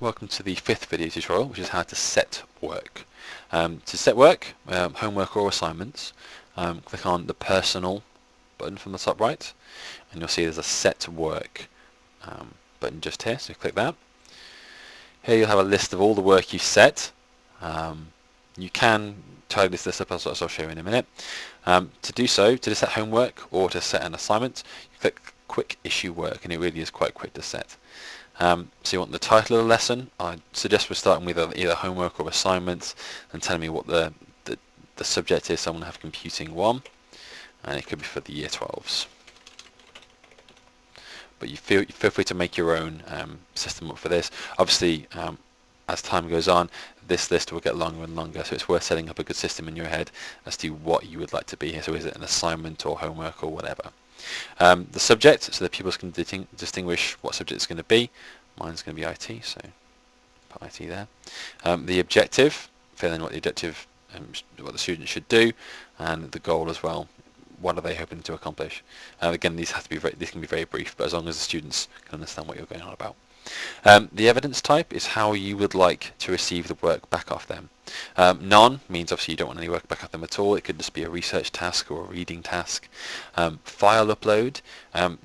Welcome to the fifth video tutorial, which is how to set work. To set work, homework or assignments, click on the personal button from the top right, and you'll see there's a set work button just here, so click that. Here you'll have a list of all the work you've set. You can tidy this up as I'll show you in a minute. To do so, to set homework or to set an assignment, you click quick issue work, and it really is quite quick to set. So you want the title of the lesson. I suggest we're starting with either homework or assignments and telling me what the subject is. So I'm going to have computing 1, and it could be for the year 12s. But you feel free to make your own system up for this. Obviously, as time goes on, this list will get longer and longer, so it's worth setting up a good system in your head as to what you would like to be here. So is it an assignment or homework or whatever? The subject, so that pupils can distinguish what subject it's going to be. Mine's going to be IT, so put IT there. The objective, fill in what the objective, what the student should do, and the goal as well. What are they hoping to accomplish? Again, these have to be these can be very brief, but as long as the students can understand what you're going on about. The evidence type is how you would like to receive the work back off them. None means obviously you don't want any work back off them at all. It could just be a research task or a reading task. File upload,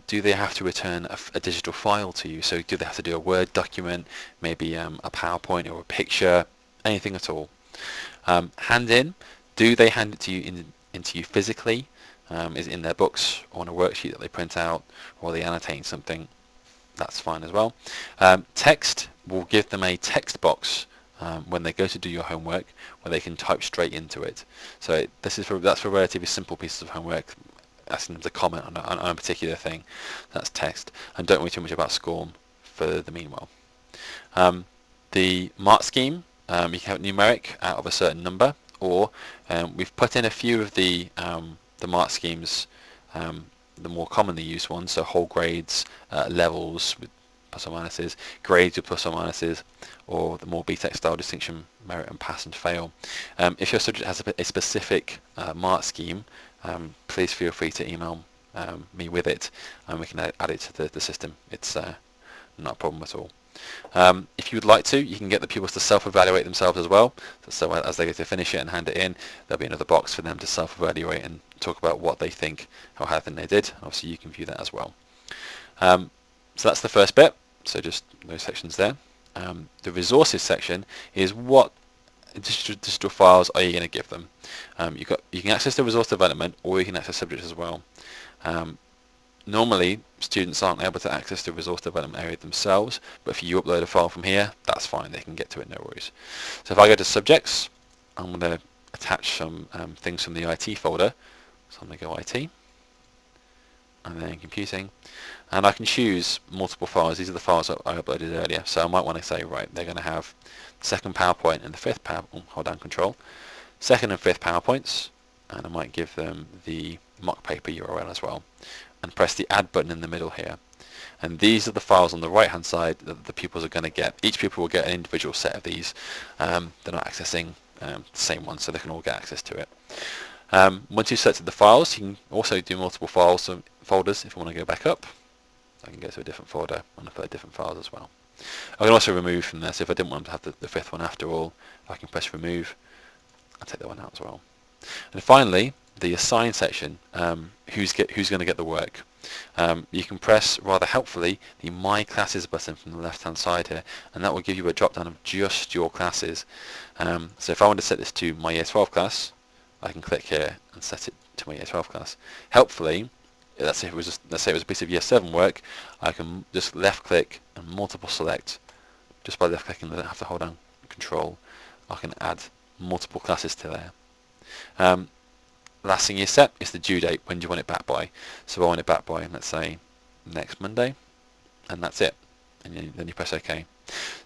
do they have to return a digital file to you? So do they have to do a Word document, maybe a PowerPoint or a picture, anything at all? Hand in, do they hand it to you into you physically? Is it in their books or on a worksheet that they print out, or are they annotating something? That's fine as well. Text, will give them a text box when they go to do your homework where they can type straight into it. So that's for relatively simple pieces of homework, asking them to comment on a particular thing. That's text. And don't worry too much about SCORM for the meanwhile. The mark scheme, you can have it numeric out of a certain number, or we've put in a few of the mark schemes, the more commonly used ones, so whole grades, levels with plus or minuses, grades with plus or minuses, or the more BTEC style distinction, merit and pass and fail. If your subject has a specific mark scheme, please feel free to email me with it, and we can add it to the system. It's not a problem at all. If you would like to, you can get the pupils to self-evaluate themselves as well. So as they go to finish it and hand it in, there'll be another box for them to self-evaluate and talk about what they think or how they did. Obviously, you can view that as well. So that's the first bit. So just those sections there. The resources section is what digital files are you going to give them. You can access the resource development, or you can access subjects as well. Normally, students aren't able to access the resource development area themselves, but if you upload a file from here, that's fine, they can get to it, no worries. So if I go to subjects, I'm going to attach some things from the IT folder. So I'm going to go IT, and then computing, and I can choose multiple files. These are the files that I uploaded earlier, so I might want to say, right, they're going to have the second PowerPoint and the fifth PowerPoint, hold down Control, second and fifth PowerPoints, and I might give them the mock paper URL as well, and press the add button in the middle here. And these are the files on the right hand side that the pupils are going to get. Each pupil will get an individual set of these. They're not accessing the same one, so they can all get access to it. Once you've selected the files, you can also do multiple files and folders. If I want to go back up, I can go to a different folder and upload different files as well. I can also remove from there, so if I didn't want to have the fifth one after all, I can press remove and take that one out as well. And finally, the assign section, who's going to get the work. You can press, rather helpfully, the My Classes button from the left hand side here, and that will give you a drop down of just your classes. So if I want to set this to my Year 12 class, I can click here and set it to my Year 12 class. Helpfully, let's say it was a piece of Year 7 work, I can just left click and multiple select. Just by left clicking, I don't have to hold down Control. I can add multiple classes to there. Last thing you set is the due date. When do you want it back by? So I want it back by, let's say, next Monday, and that's it. And then you press OK.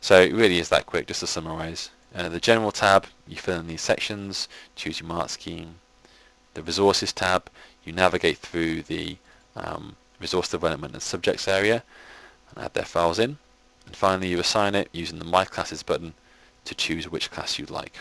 So it really is that quick. Just to summarise, the General tab, you fill in these sections, choose your mark scheme. The Resources tab, you navigate through the Resource Development and Subjects area and add their files in. And finally, you assign it using the My Classes button to choose which class you'd like.